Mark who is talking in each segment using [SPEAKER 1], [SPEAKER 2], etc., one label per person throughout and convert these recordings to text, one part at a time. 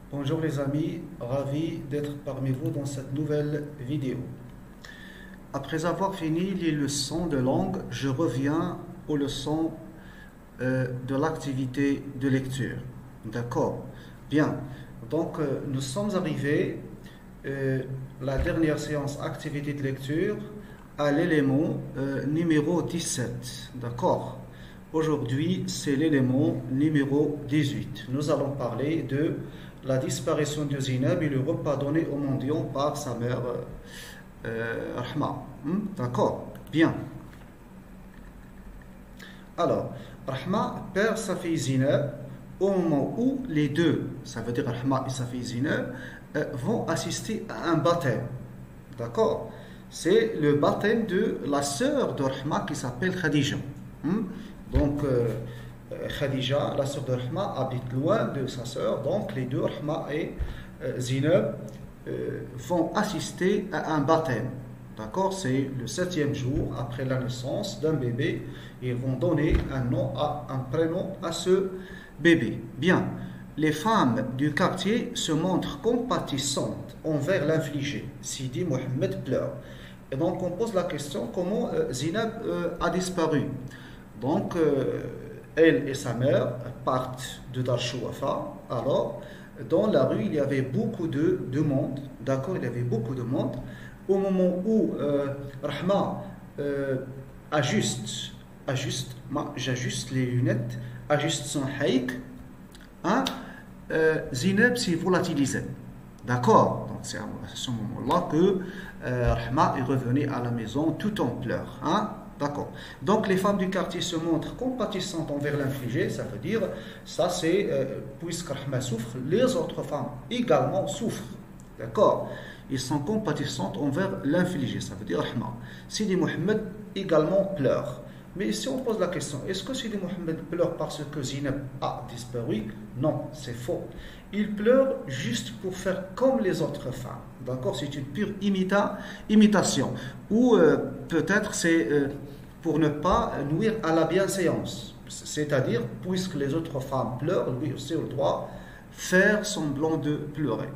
[SPEAKER 1] Bonjour les amis, ravi d'être parmi vous dans cette nouvelle vidéo. Après avoir fini les leçons de langue, je reviens aux leçons de l'activité de lecture. D'accord? Bien. Donc nous sommes arrivés, la dernière séance activité de lecture, à l'élément numéro 17. D'accord? Aujourd'hui, c'est l'élément numéro 18. Nous allons parler de la disparition de Zineb et le repas donné au mendiant par sa mère Rahma. D'accord? Bien. Alors, Rahma perd sa fille Zineb au moment où les deux, ça veut dire Rahma et sa fille Zineb, vont assister à un baptême. D'accord? C'est le baptême de la sœur de Rahma qui s'appelle Khadija. Donc, Khadija, la sœur de Rahma, habite loin de sa sœur. Donc, les deux, Rahma et Zineb, vont assister à un baptême. D'accord? C'est le 7e jour après la naissance d'un bébé. Ils vont donner un prénom à ce bébé. Bien. Les femmes du quartier se montrent compatissantes envers l'infligé. Sidi Mohammed pleure. Et donc, on pose la question comment Zineb a disparu. Donc, elle et sa mère partent de Dar Shouafa. Alors, dans la rue, il y avait beaucoup de monde. D'accord, il y avait beaucoup de monde. Au moment où Rahma j'ajuste les lunettes, ajuste son haïk, Zineb s'est volatilisée. D'accord, donc c'est à ce moment-là que Rahma est revenue à la maison tout en pleurs. D'accord. Donc les femmes du quartier se montrent compatissantes envers l'infligé, ça veut dire, ça c'est, puisque Rahma souffre, les autres femmes également souffrent. D'accord. Ils sont compatissantes envers l'infligé, ça veut dire Rahma. Sidi Mohammed également pleure. Mais si on pose la question, est-ce que Sidi Mohammed pleure parce que Zineb a disparu? Non, c'est faux. Il pleure juste pour faire comme les autres femmes. D'accord? C'est une pure imitation. Ou peut-être c'est pour ne pas nuire à la bienséance. C'est-à-dire, puisque les autres femmes pleurent, lui aussi a le droit de faire semblant de pleurer.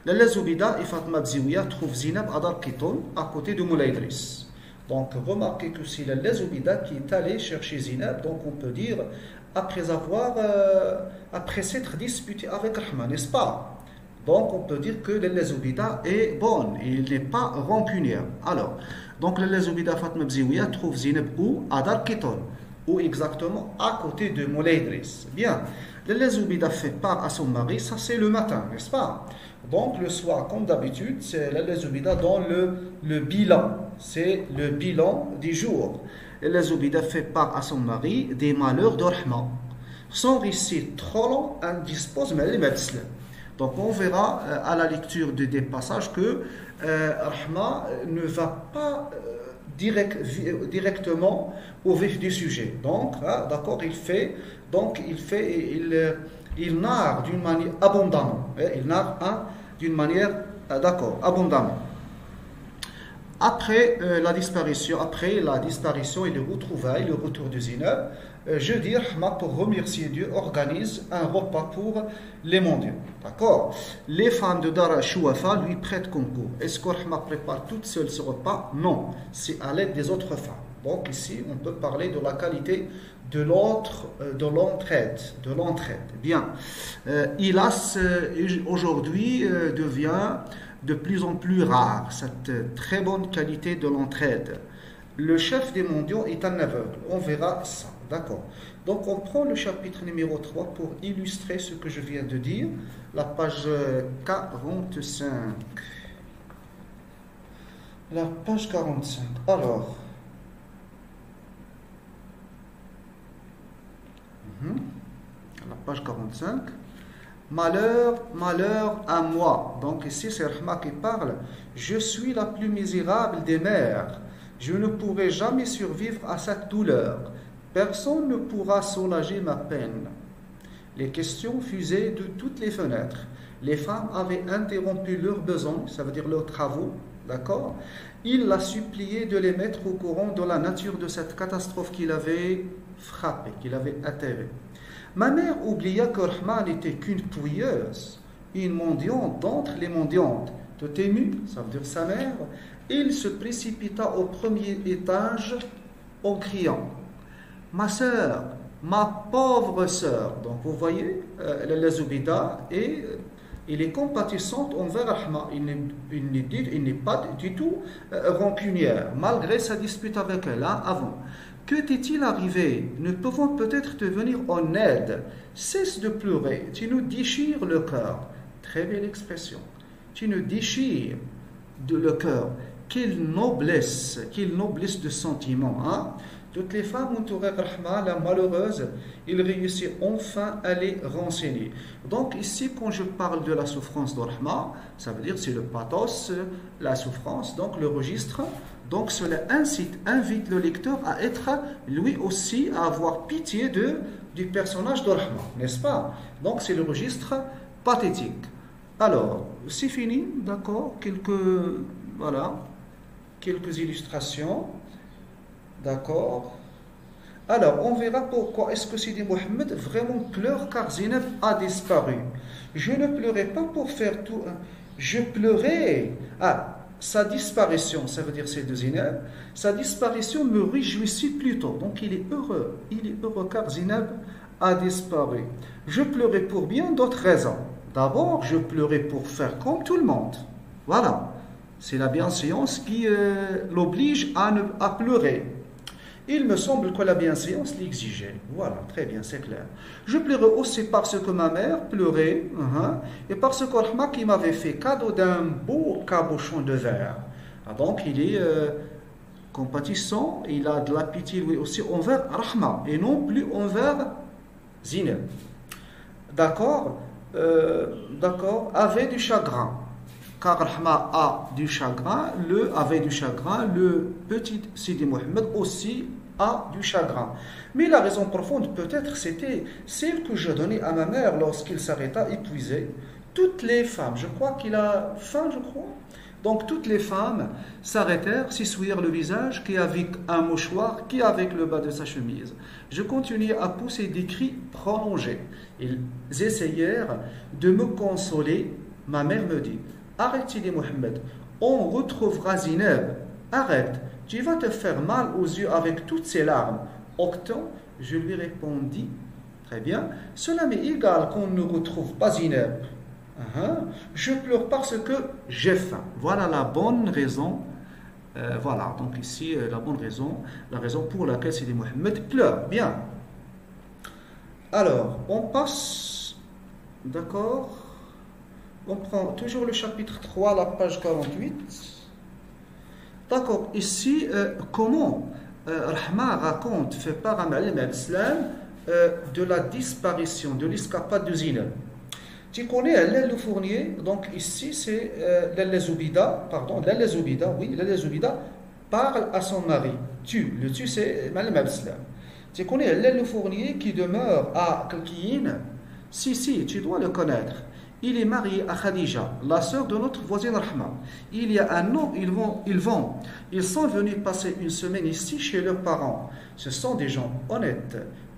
[SPEAKER 1] Lalla Zoubida et Fatma Bziouia trouvent Zineb à Dar Kiton, à côté de Moulay Idriss. Donc, remarquez que c'est Lalla Zoubida qui est allée chercher Zineb, donc on peut dire, après s'être disputé avec Rahma, n'est-ce pas? Donc, on peut dire que Lalla Zoubida est bonne, il n'est pas rancunière. Alors, donc Lalla Zoubida Fatma Bziouia trouve Zineb où? À Dar Kiton, ou exactement à côté de Moulay Idriss. Bien, Lalla Zoubida fait part à son mari, ça c'est le matin, n'est-ce pas? Donc, le soir, comme d'habitude, c'est Lalla Zoubida dans le bilan, c'est le bilan du jour. Lalla Zoubida fait part à son mari des malheurs de Rahma. Son récit trop long indispose les médecins. Donc on verra à la lecture des passages que Rahma ne va pas directement au vif du sujet. Donc, d'accord, il narre d'une manière abondamment. Il narre d'une manière, d'accord, abondamment. Après la disparition et le retrouvailles, le retour de Zineb, jeudi, Rahma, pour remercier Dieu, organise un repas pour les mendiants. D'accord? Les femmes de Dar Shouafa lui prêtent concours. Est-ce que Rahma prépare toute seule ce repas? Non, c'est à l'aide des autres femmes. Donc ici, on peut parler de la qualité de l'entraide. Bien. Hélas, aujourd'hui devient de plus en plus rare, cette très bonne qualité de l'entraide. Le chef des mendiants est un aveugle. On verra ça. D'accord. Donc on prend le chapitre numéro 3 pour illustrer ce que je viens de dire. La page 45. La page 45. Alors. La page 45. Malheur, malheur à moi. Donc ici c'est Rahma qui parle. Je suis la plus misérable des mères. Je ne pourrai jamais survivre à cette douleur. Personne ne pourra soulager ma peine. Les questions fusaient de toutes les fenêtres. Les femmes avaient interrompu leurs besoins, ça veut dire leurs travaux, d'accord? Il la suppliait de les mettre au courant de la nature de cette catastrophe qui l'avait frappé, qui l'avait atterré. Ma mère oublia que Rahma n'était qu'une pouilleuse. une mendiante d'entre les mendiantes. Tout ému, ça veut dire sa mère, il se précipita au premier étage en criant: ma sœur, ma pauvre sœur. Donc vous voyez, la Zoubida et il est compatissante envers Rahma. Il n'est pas du tout rancunière, malgré sa dispute avec elle avant. Que t'est-il arrivé? Nous pouvons peut-être te venir en aide. Cesse de pleurer, tu nous déchires le cœur. Très belle expression. Tu nous déchires le cœur. Quelle noblesse de sentiment. Hein? Toutes les femmes entourées Rahma, la malheureuse, il réussit enfin à les renseigner. Donc ici, quand je parle de la souffrance de Rahma, ça veut dire c'est le pathos, la souffrance, donc le registre. Donc cela invite le lecteur à être lui aussi, à avoir pitié du personnage de Rahma, n'est-ce pas? Donc c'est le registre pathétique. Alors, c'est fini, d'accord? Quelques illustrations. D'accord. Alors, on verra pourquoi est-ce que Sidi Mohammed vraiment pleure car Zineb a disparu. Je ne pleurais pas pour faire tout. Je pleurais. Sa disparition, ça veut dire c'est de Zineb. Sa disparition me réjouissait plutôt. Donc, il est heureux. Il est heureux car Zineb a disparu. Je pleurais pour bien d'autres raisons. D'abord, je pleurais pour faire comme tout le monde. Voilà. C'est la bienséance qui l'oblige à pleurer. Il me semble que la bienséance l'exigeait. Voilà, très bien, c'est clair. Je pleurais aussi parce que ma mère pleurait, et parce que Rahma qui m'avait fait cadeau d'un beau cabochon de verre. Donc il est compatissant, il a de la pitié lui aussi envers Rahma, et non plus envers Zineb. D'accord, avait du chagrin. Car Rahma a du chagrin, avait du chagrin, le petit Sidi Mohammed aussi a du chagrin. Mais la raison profonde peut-être c'était celle que je donnais à ma mère lorsqu'il s'arrêta épuisé. Toutes les femmes, je crois qu'il a faim, je crois. Donc toutes les femmes s'arrêtèrent, s'essuyèrent le visage, qui avec un mouchoir, qui avec le bas de sa chemise. Je continuais à pousser des cris prolongés. Ils essayèrent de me consoler. Ma mère me dit: arrête Sidi Mohammed, on retrouvera Zineb. Arrête, tu vas te faire mal aux yeux avec toutes ces larmes. Octon, je lui répondis: très bien, cela m'est égal qu'on ne retrouve pas Zineb. Je pleure parce que j'ai faim. Voilà la bonne raison. Voilà, donc ici, la raison pour laquelle Sidi Mohammed pleure. Bien. Alors, on passe, d'accord. On prend toujours le chapitre 3, la page 48. D'accord, ici, comment Rahma raconte, fait part à Ma'alim al-Islam de la disparition, de l'escapade de Zineb. Tu connais Lalla Fournier, donc ici c'est Lalla Zoubida, Lalla Zoubida parle à son mari. Le tu c'est Ma'alim al-Islam. Tu connais Lalla Fournier qui demeure à Kalkiyine? Si, tu dois le connaître. Il est marié à Khadija, la sœur de notre voisine Rahma. Il y a un an, ils sont venus passer une semaine ici chez leurs parents. Ce sont des gens honnêtes,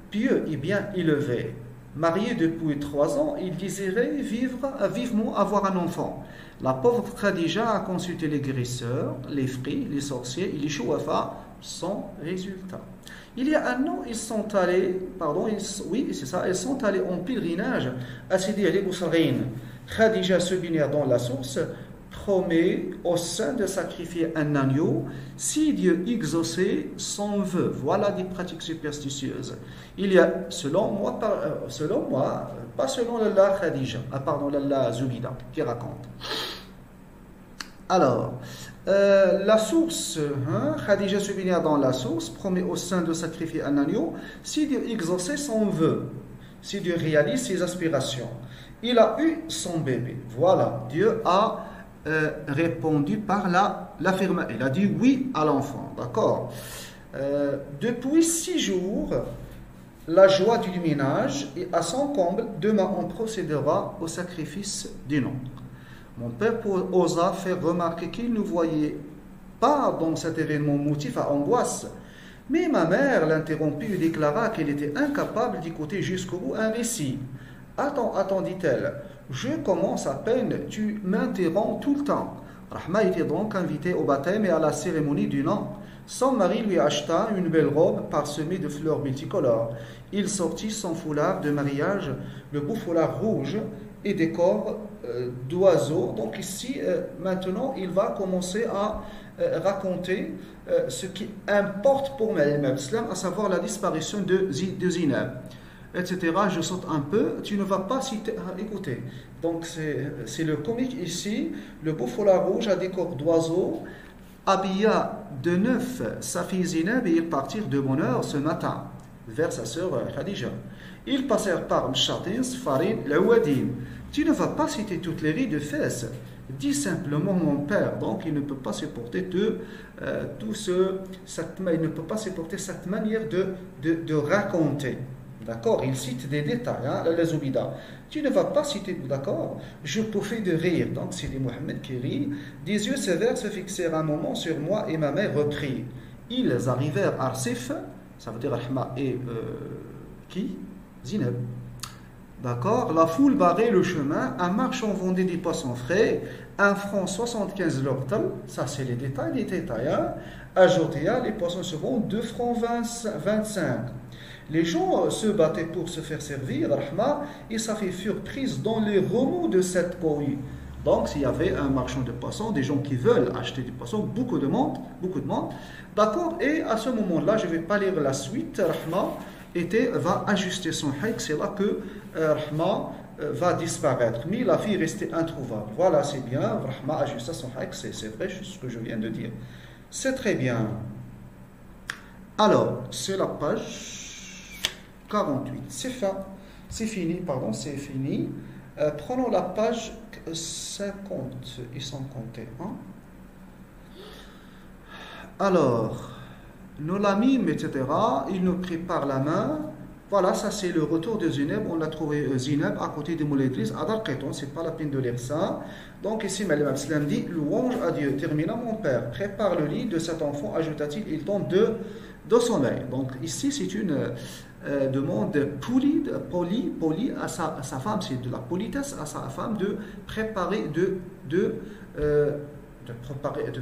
[SPEAKER 1] pieux et bien élevés. Mariés depuis 3 ans, ils désiraient vivement avoir un enfant. La pauvre Khadija a consulté les guérisseurs, les fris, les sorciers et les chouafas, sans résultat. Il y a un an, ils sont allés en pèlerinage à Sidi Ali Boussarin. Khadija se baignant dans la source, promet au saint de sacrifier un agneau si Dieu exauçait son vœu. Voilà des pratiques superstitieuses. Il y a, selon moi, pas selon l'Allah Khadija, l'Allah Zoubida, qui raconte. Alors, la source, Khadija se baignant dans la source, promet au saint de sacrifier un agneau si Dieu exauçait son vœu, si Dieu réalise ses aspirations. Il a eu son bébé. Voilà, Dieu a répondu par l'affirmation. Il a dit oui à l'enfant, d'accord. Depuis 6 jours, la joie du ménage est à son comble. Demain, on procédera au sacrifice du nom. Mon père osa faire remarquer qu'il ne voyait pas dans cet événement motif à angoisse. Mais ma mère l'interrompit et déclara qu'elle était incapable d'écouter jusqu'au bout un récit. Attends, dit-elle. Je commence à peine, tu m'interromps tout le temps. Rahma était donc invitée au baptême et à la cérémonie du nom. Son mari lui acheta une belle robe parsemée de fleurs multicolores. Il sortit son foulard de mariage, le beau foulard rouge, et des corps d'oiseaux. Donc ici, maintenant, il va commencer à raconter ce qui importe pour Imam Islam, à savoir la disparition de Zineb, etc. Je saute un peu, tu ne vas pas citer. Écoutez, donc c'est le comique ici, le beau foulard rouge à des corps d'oiseaux, habilla de neuf sa fille Zineb et ils partirent de bonne heure ce matin vers sa sœur Khadija. Ils passèrent par Mshatin, Sfarin, Lawadim. Tu ne vas pas citer toutes les rides de fesses. Dis simplement mon père. Donc il ne peut pas supporter il ne peut pas supporter cette manière de raconter. D'accord? Il cite des détails, hein, la Zoubida. Tu ne vas pas citer, d'accord? Je pouffais de rire. Donc c'est Mohammed qui rit. Des yeux sévères se fixèrent un moment sur moi et ma mère reprit. Ils arrivèrent à Arsif, ça veut dire Rahma et qui? Zineb. D'accord? La foule barrait le chemin, un marchand vendait des poissons frais, 1 franc 75 l'hortel, ça c'est les détails, hein. À Jotéa, les poissons se vendent 2 francs 25. Les gens se battaient pour se faire servir, Rahma, et sa fille furent prises dans les remous de cette cohue. Donc, s'il y avait un marchand de poissons, des gens qui veulent acheter du poisson, beaucoup de monde, d'accord, et à ce moment-là, je ne vais pas lire la suite, Rahma va ajuster son haïk, c'est là que Rahma va disparaître. Mais la fille restait introuvable. Voilà, c'est bien, Rahma ajusta son haïk, c'est vrai, ce que je viens de dire. C'est très bien. Alors, c'est la page 48. C'est fini. Prenons la page 50 et 51. Alors, nous l'amîmes, etc. Il nous prit par la main. Voilà, ça c'est le retour de Zineb. On l'a trouvé Zineb à côté de Moulay Idriss, à Darketon. C'est pas la peine de lire ça. Donc ici, Imam Islam dit louange à Dieu. Terminant mon père, prépare le lit de cet enfant, ajouta-t-il. Il tombe de sommeil. Donc ici, c'est une demande polie à sa femme. C'est de la politesse à sa femme de préparer de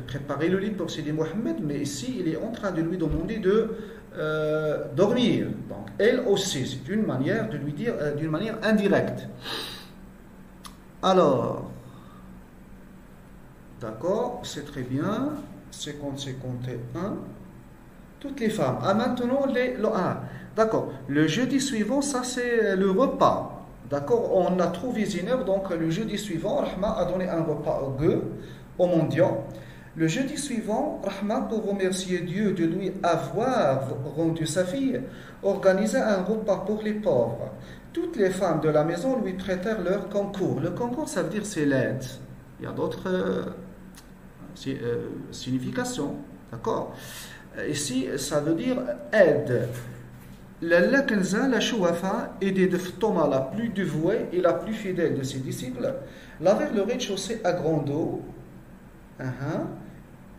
[SPEAKER 1] préparer le lit pour Sidi Mohammed, mais ici il est en train de lui demander de dormir. Donc elle aussi, c'est une manière de lui dire d'une manière indirecte. Alors, d'accord, c'est très bien. 50-51. Toutes les femmes. Ah, maintenant d'accord. Le jeudi suivant, ça c'est le repas. D'accord, on a trouvé Zineb, donc le jeudi suivant, Rahma a donné un repas au mendiant. Le jeudi suivant, Rahma, pour remercier Dieu de lui avoir rendu sa fille, organisa un repas pour les pauvres. Toutes les femmes de la maison lui prêtèrent leur concours. Le concours, ça veut dire c'est l'aide. Il y a d'autres significations. D'accord? Ici, ça veut dire aide. La Kenza, la Chouafa, aidée de Thomas, la plus dévouée et la plus fidèle de ses disciples, lavèrent le rez-de-chaussée à grande eau,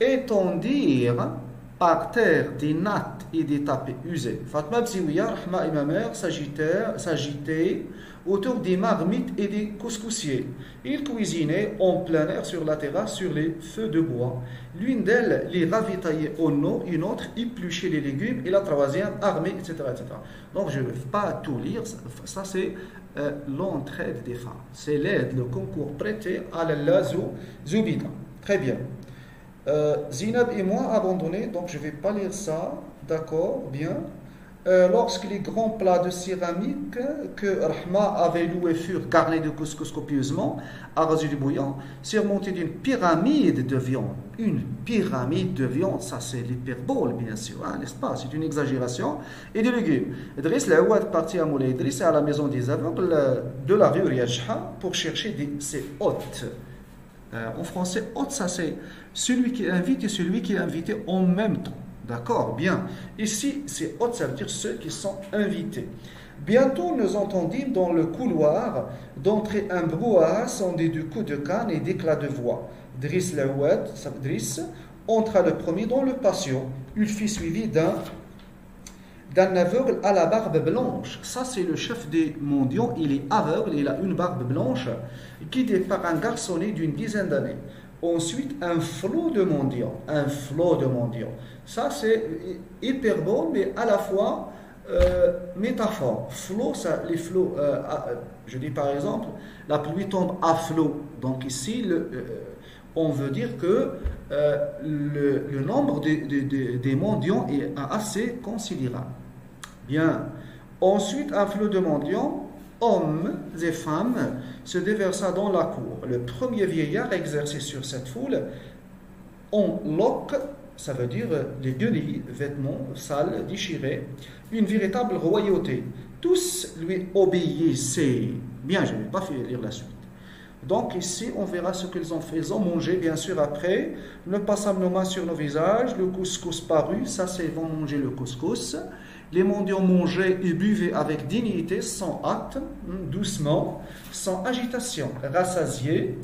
[SPEAKER 1] étendirent par terre des nattes et des tapis usés. Fatma Bziouya, Rahma et ma mère s'agitaient autour des marmites et des couscoussiers. Ils cuisinaient en plein air sur la terrasse sur les feux de bois. L'une d'elles les ravitaillait en eau, une autre épluchait les légumes et la troisième armée, etc. Donc je ne vais pas tout lire, ça c'est l'entraide des femmes. C'est l'aide, le concours prêté à la Zoubida. Très bien. Zineb et moi abandonnés, donc je ne vais pas lire ça, d'accord, bien. Lorsque les grands plats de céramique que Rahma avait loués furent garnis de couscous copieusement, arrosés du bouillon, surmontés d'une pyramide de viande. Une pyramide de viande, ça c'est l'hyperbole bien sûr, hein, n'est-ce pas? C'est une exagération. Et des légumes. Idriss Laouad partit à Moulay Idriss à la maison des aveugles de la rue Riyadjha pour chercher ses hôtes. En français, hôte, ça c'est celui qui invite et celui qui est invité en même temps. D'accord, bien. Ici, c'est hôtes, ça veut dire ceux qui sont invités. Bientôt, nous entendîmes dans le couloir d'entrer un brouhaha sondé de coups de canne et d'éclats de voix. Driss Laouad, Driss, entra le premier dans le patio. Il fut suivi d'un aveugle à la barbe blanche. Ça, c'est le chef des mendiants. Il est aveugle, il a une barbe blanche, guidé par un garçonnet d'une dizaine d'années. Ensuite, un flot de mendiants. Un flot de mendiants. Ça, c'est hyperbole, mais à la fois métaphore. Flot, ça, les flots, je dis par exemple, la pluie tombe à flot. Donc ici, on veut dire que le nombre des mendiants est assez considérable. Bien. Ensuite, un flot de mendiants, hommes et femmes, se déversa dans la cour. Le premier vieillard exercé sur cette foule, en loques, ça veut dire les guenilles, vêtements sales, déchirés, une véritable royauté. Tous lui obéissaient. Bien, je ne vais pas lire la suite. Donc ici, on verra ce qu'ils ont fait. Ils ont mangé, bien sûr, après. Nous passâmes nos mains sur nos visages. Le couscous parut. Ça, c'est ils vont manger le couscous. Les mendiants mangeaient et buvaient avec dignité, sans hâte, doucement, sans agitation, rassasiés.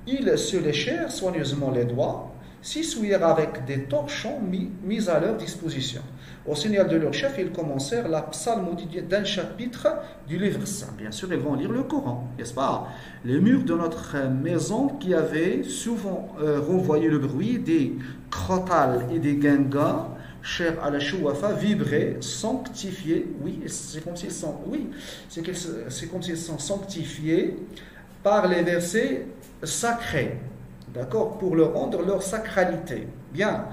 [SPEAKER 1] Ils se léchèrent soigneusement les doigts, s'essuyèrent avec des torchons mis à leur disposition. Au signal de leur chef, ils commencèrent la psalmodie d'un chapitre du livre saint. Bien sûr, ils vont lire le Coran, n'est-ce pas? Les murs de notre maison qui avaient souvent renvoyé le bruit des crotales et des guingas, chers à la chouafa, vibraient, sanctifiés. Oui, c'est comme s'ils sont, oui, c'est comme s'ils sont sanctifiés par les versets sacrés, d'accord, pour leur rendre leur sacralité. Bien.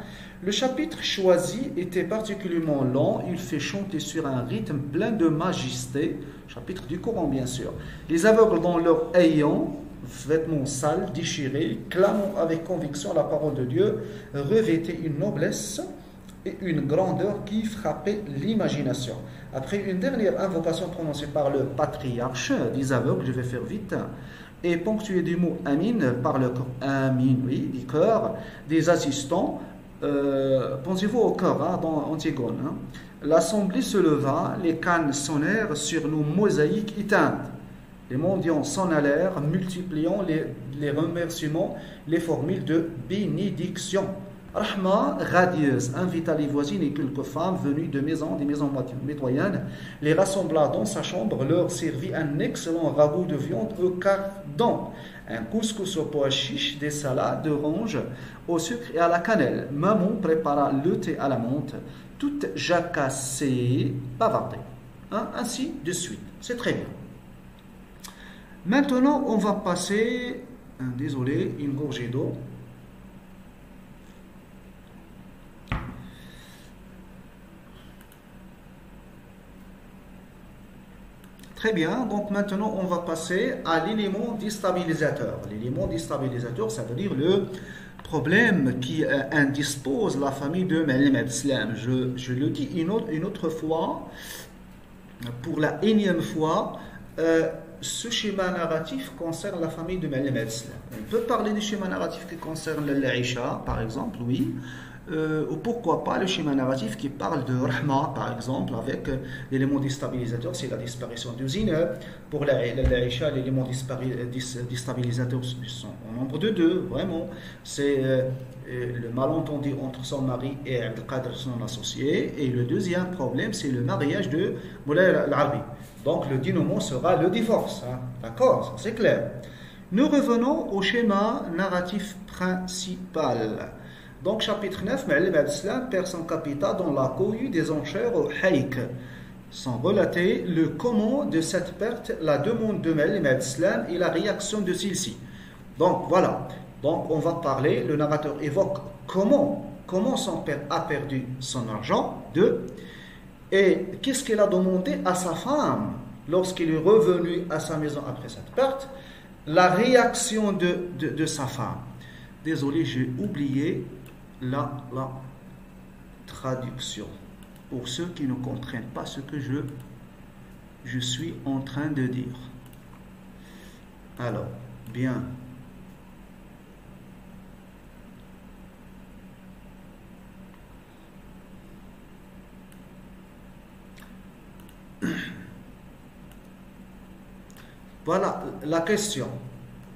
[SPEAKER 1] Le chapitre choisi était particulièrement lent, il fait chanter sur un rythme plein de majesté, chapitre du Coran bien sûr. Les aveugles dans leur ayant, vêtements sales, déchirés, clamant avec conviction la parole de Dieu, revêtaient une noblesse et une grandeur qui frappait l'imagination. Après une dernière invocation prononcée par le patriarche des aveugles, je vais faire vite, et ponctuée du mot Amin par le corps, Amin, oui, du cœur des assistants. Pensez-vous au cœur dans Antigone. L'assemblée se leva, les cannes sonnèrent sur nos mosaïques éteintes. Les mendiants s'en allèrent, multipliant les remerciements, les formules de bénédiction. Rahma, radieuse, invita les voisines et quelques femmes venues des maisons mitoyennes, les rassembla dans sa chambre, leur servit un excellent ragoût de viande au cardon, un couscous au pois chiche, des salades d'orange au sucre et à la cannelle. Maman prépara le thé à la menthe, toute jacassée, bavardée. Ainsi de suite. C'est très bien. Maintenant, on va passer, désolé, une gorgée d'eau. Très bien, donc maintenant on va passer à l'élément déstabilisateur. L'élément déstabilisateur, ça veut dire le problème qui indispose la famille de Ma'alem Abdeslam. Je le dis une autre fois, pour la énième fois, ce schéma narratif concerne la famille de Ma'alem Abdeslam. On peut parler du schéma narratif qui concerne l'Aïcha, par exemple, oui. Ou pourquoi pas le schéma narratif qui parle de Rahma, par exemple, avec l'élément déstabilisateur, c'est la disparition du zina. Pour l'Aïcha, l'élément déstabilisateur sont au nombre de deux, vraiment. C'est le malentendu entre son mari et Abdelkader, son associé. Et le deuxième problème, c'est le mariage de Moulay al-Arabi. Donc le dénouement sera le divorce. D'accord, c'est clair. Nous revenons au schéma narratif principal. Donc, chapitre 9, Ma'alem Abdeslam perd son capital dans la cohue des enchères au Haïk. Sans relater le comment de cette perte, la demande de Ma'alem Abdeslam et la réaction de celle-ci. Donc, voilà. Donc, on va parler, le narrateur évoque comment son père a perdu son argent, et qu'est-ce qu'il a demandé à sa femme lorsqu'il est revenu à sa maison après cette perte, la réaction de sa femme. Désolé, j'ai oublié la traduction pour ceux qui ne comprennent pas ce que je suis en train de dire. Alors, bien. Voilà la question.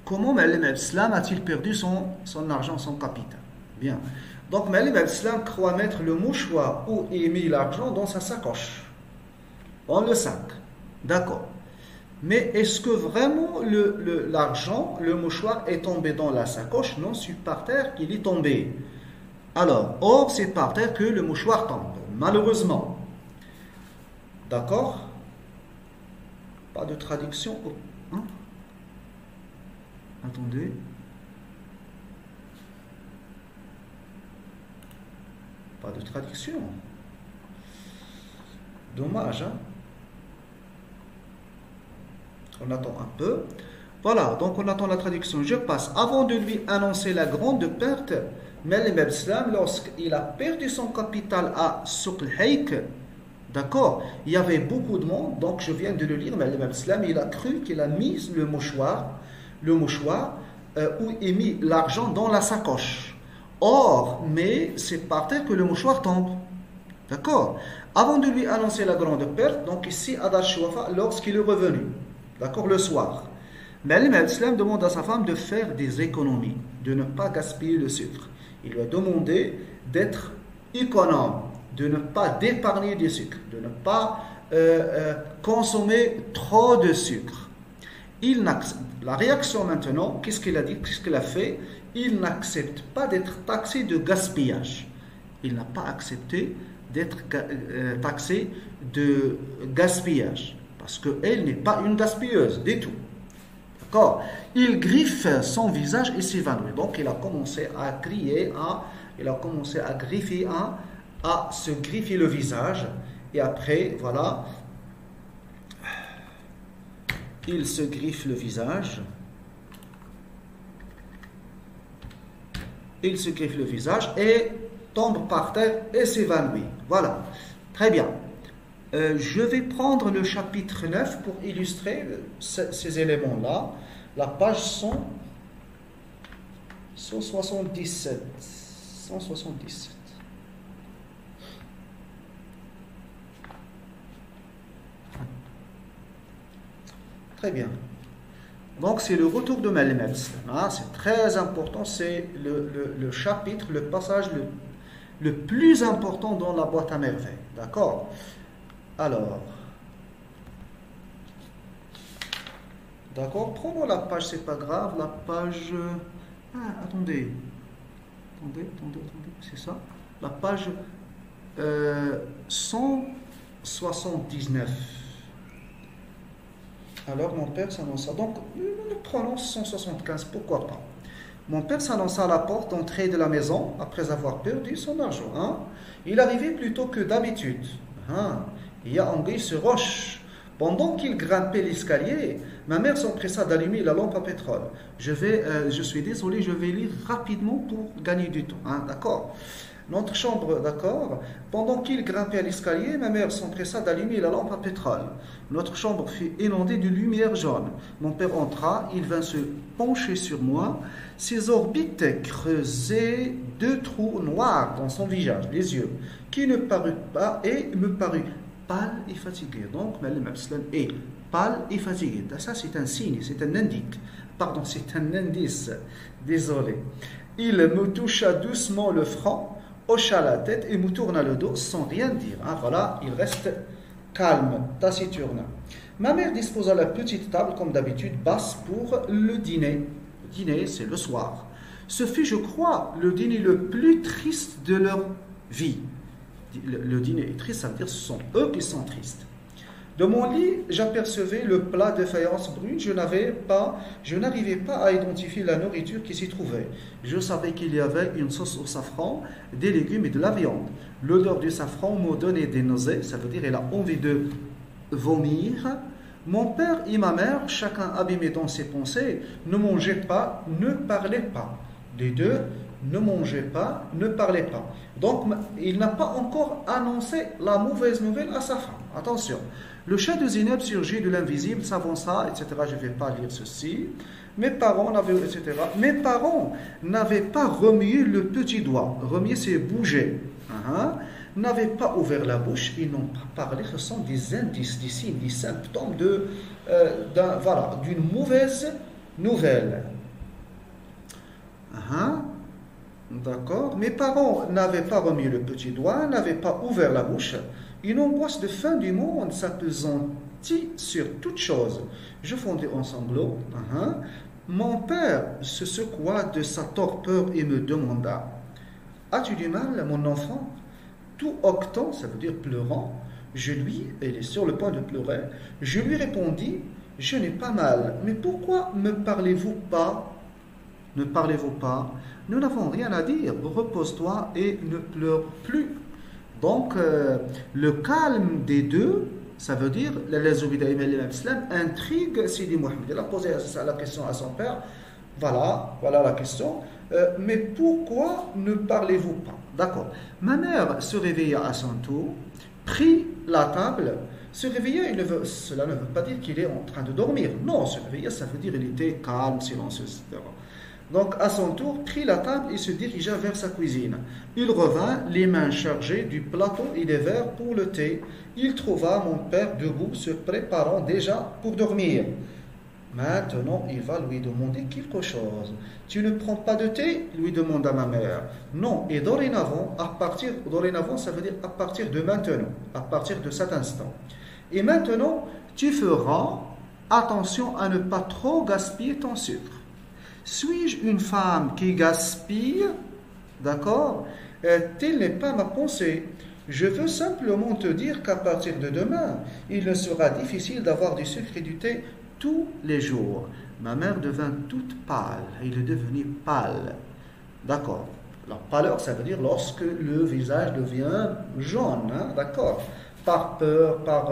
[SPEAKER 1] Comment Ma'alem Abdeslam a-t-il perdu son argent, son capital? Bien. Donc, Malik Abdeslam croit mettre le mouchoir où il mit l'argent dans sa sacoche, dans le sac. D'accord. Mais est-ce que vraiment l'argent, le mouchoir est tombé dans la sacoche? Non, c'est par terre qu'il est tombé. Alors, or, c'est par terre que le mouchoir tombe, malheureusement. D'accord? Pas de traduction. Hein? Attendez. Pas de traduction. Dommage, hein? On attend un peu. Voilà, donc on attend la traduction. Je passe. Avant de lui annoncer la grande perte, Malik Abdeslam, lorsqu'il a perdu son capital à Souq al-Hayk, d'accord, il y avait beaucoup de monde, donc je viens de le lire, Malik Abdeslam, il a cru qu'il a mis le mouchoir où il mit l'argent dans la sacoche. Or, mais c'est par terre que le mouchoir tombe. D'accord? Avant de lui annoncer la grande perte, donc ici, Adar Shuwafa, lorsqu'il est revenu, d'accord, le soir, Malik Abdeslam demande à sa femme de faire des économies, de ne pas gaspiller le sucre. Il lui a demandé d'être économe, de ne pas d'épargner du sucre, de ne pas consommer trop de sucre. La réaction maintenant, qu'est-ce qu'il a dit, qu'est-ce qu'il a fait? Il n'accepte pas d'être taxé de gaspillage. Il n'a pas accepté d'être taxé de gaspillage. Parce qu'elle n'est pas une gaspilleuse du tout. D'accord? Il griffe son visage et s'évanouit. Donc il a commencé à crier, il a commencé à griffer, à se griffer le visage. Et après, voilà, il se griffe le visage. Il se griffe le visage et tombe par terre et s'évanouit. Voilà. Très bien. Je vais prendre le chapitre 9 pour illustrer ces éléments-là. La page 177. 177. Très bien. Donc, c'est le retour de Malik Abdeslam. C'est très important. C'est le chapitre, le passage le plus important dans la boîte à merveilles. D'accord? Alors, d'accord, prenons la page, c'est pas grave, la page... attendez, c'est ça? La page 179. Alors, mon père s'annonça, donc, nous prenons 175, pourquoi pas? Mon père s'annonça à la porte d'entrée de la maison après avoir perdu son argent. Il arrivait plus tôt que d'habitude. Il y a anguille sur roche. Pendant qu'il grimpait l'escalier, ma mère s'empressa d'allumer la lampe à pétrole. Je suis désolé, je vais lire rapidement pour gagner du temps. D'accord? Notre chambre, d'accord? Pendant qu'il grimpait à l'escalier, ma mère s'empressa d'allumer la lampe à pétrole. Notre chambre fut inondée de lumière jaune. Mon père entra, il vint se pencher sur moi. Ses orbites creusaient 2 trous noirs dans son visage, les yeux, qui ne parut pas et me parut pâle et fatigué. Donc, Malik Abdeslam est pâle et fatigué. Ça, c'est un signe, c'est un indice. Pardon, c'est un indice. Désolé. Il me toucha doucement le front, hocha la tête et me tourna le dos sans rien dire. Voilà, il reste calme, taciturne. Ma mère disposa la petite table, comme d'habitude, basse pour le dîner. Le dîner, c'est le soir. Ce fut, je crois, le dîner le plus triste de leur vie. Le dîner est triste, ça veut dire que ce sont eux qui sont tristes. De mon lit, j'apercevais le plat de faïence brune. Je n'arrivais pas à identifier la nourriture qui s'y trouvait. Je savais qu'il y avait une sauce au safran, des légumes et de la viande. L'odeur du safran me donnait des nausées, ça veut dire qu'elle a envie de vomir. Mon père et ma mère, chacun abîmé dans ses pensées, ne mangeaient pas, ne parlaient pas. Les deux ne mangeaient pas, ne parlaient pas. Donc, il n'a pas encore annoncé la mauvaise nouvelle à sa femme. Attention. Le chat de Zineb surgit de l'invisible, s'avança, etc. Je ne vais pas lire ceci. Mes parents n'avaient pas remué le petit doigt. Remuer, c'est bouger. N'avaient pas ouvert la bouche, ils n'ont pas parlé. Ce sont des indices, des signes, des symptômes d'une mauvaise nouvelle. D'accord? Mes parents n'avaient pas remis le petit doigt, n'avaient pas ouvert la bouche. Une angoisse de fin du monde s'appesantit sur toute chose. Je fondis en sanglots. Mon père se secoua de sa torpeur et me demanda: As-tu du mal, mon enfant? Tout octant, ça veut dire pleurant, elle est sur le point de pleurer, je lui répondis: Je n'ai pas mal, mais pourquoi me parlez-vous pas? Ne parlez-vous pas? Nous n'avons rien à dire, repose-toi et ne pleure plus. Donc, le calme des deux, ça veut dire, l'islam intrigue Sidi Mohammed. Il a posé la question à son père. Voilà la question. Mais pourquoi ne parlez-vous pas? D'accord. Ma mère se réveilla à son tour, prit la table. Se réveiller, cela ne veut pas dire qu'il est en train de dormir. Non, se réveiller, ça veut dire qu'il était calme, silencieux, etc. Donc, à son tour, prit la table et se dirigea vers sa cuisine. Il revint, les mains chargées du plateau et des verres pour le thé. Il trouva mon père debout, se préparant déjà pour dormir. Maintenant, il va lui demander quelque chose. Tu ne prends pas de thé? Lui demanda ma mère. Non, et dorénavant, ça veut dire à partir de maintenant, à partir de cet instant. Et maintenant, tu feras attention à ne pas trop gaspiller ton sucre. Suis-je une femme qui gaspille? D'accord? Telle n'est pas ma pensée. Je veux simplement te dire qu'à partir de demain, il ne sera difficile d'avoir du sucre et du thé tous les jours. Ma mère devint toute pâle. Il est devenu pâle. D'accord? La pâleur, ça veut dire lorsque le visage devient jaune. D'accord? Par peur, par,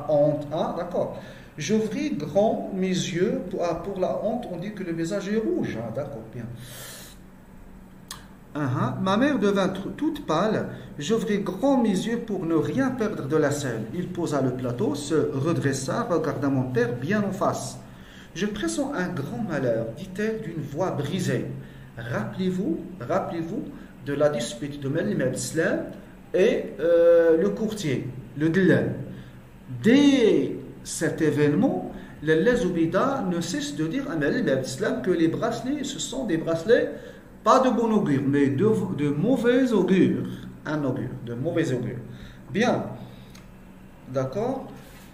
[SPEAKER 1] honte. D'accord? J'ouvris grand mes yeux. Pour la honte, on dit que le visage est rouge. D'accord, bien. Ma mère devint toute pâle. J'ouvris grand mes yeux pour ne rien perdre de la scène. Il posa le plateau, se redressa, regarda mon père bien en face. Je pressens un grand malheur, dit-elle d'une voix brisée. Rappelez-vous de la dispute de Malim Islam et le courtier, le dillal. Dès cet événement, le Zoubida ne cesse de dire à Malim Islam que les bracelets, ce sont des bracelets pas de bon augure, mais de mauvais augure. Un augure, de mauvais augure. Bien. D'accord.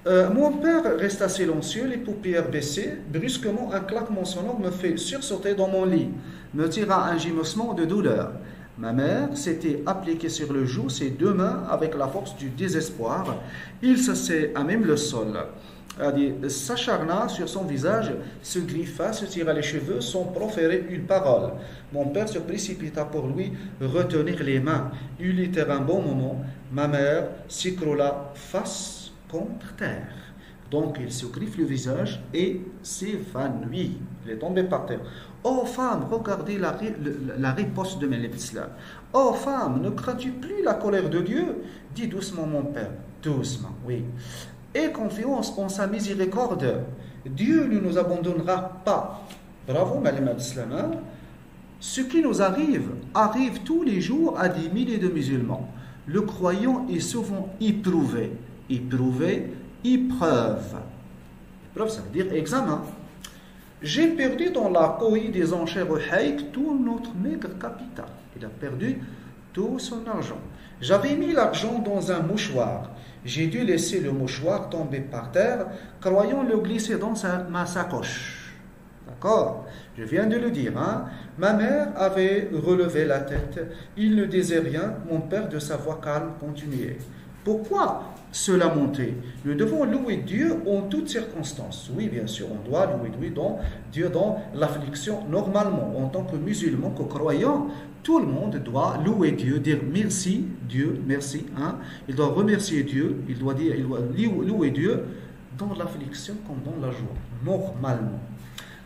[SPEAKER 1] Mon père resta silencieux, les paupières baissées. Brusquement, un claquement sonore me fait sursauter dans mon lit, me tira un gémissement de douleur. Ma mère s'était appliquée sur le joug, ses deux mains avec la force du désespoir. Il s'assait à même le sol. S'acharna sur son visage, se griffa, se tira les cheveux sans proférer une parole. Mon père se précipita pour lui retenir les mains. Il était un bon moment. Ma mère s'écroula face contre terre. Donc il se griffe le visage et s'évanouit. Il est tombé par terre. Oh femme, regardez la riposte de l'islam. Oh femme, ne crains-tu plus la colère de Dieu? Dit doucement mon père. Doucement, oui. Aie confiance en sa miséricorde. Dieu ne nous abandonnera pas. Bravo, Malim Islam. Ce qui nous arrive tous les jours à des milliers de musulmans. Le croyant est souvent éprouvé. Épreuve, ça veut dire examen. J'ai perdu dans la cohue des enchères au Haïk tout notre maigre capital. Il a perdu tout son argent. J'avais mis l'argent dans un mouchoir. J'ai dû laisser le mouchoir tomber par terre, croyant le glisser dans ma sacoche. D'accord? Je viens de le dire. Ma mère avait relevé la tête. Il ne disait rien. Mon père, de sa voix calme, continuait. Pourquoi se lamenter? Nous devons louer Dieu en toutes circonstances. Oui, bien sûr, on doit louer Dieu dans l'affliction normalement. En tant que musulman, que croyant, tout le monde doit louer Dieu, dire merci Dieu, merci. Il doit remercier Dieu, il doit louer Dieu dans l'affliction comme dans la joie, normalement.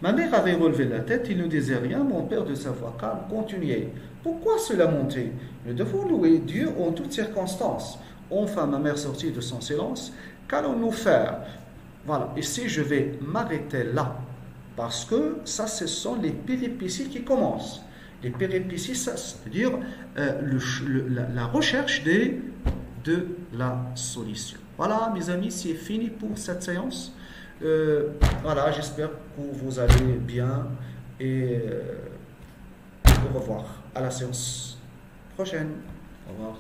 [SPEAKER 1] Ma mère avait relevé la tête, il ne disait rien. Mon père, de sa voix calme, continuait. Pourquoi se lamenter? Nous devons louer Dieu en toutes circonstances. Enfin, ma mère sortit de son silence. Qu'allons-nous faire? Voilà, ici je vais m'arrêter là, parce que ça, ce sont les péripéties qui commencent. Les péripéties, ça veut dire la recherche de la solution. Voilà, mes amis, c'est fini pour cette séance. Voilà, j'espère que vous allez bien et au revoir. à la séance prochaine. Au revoir.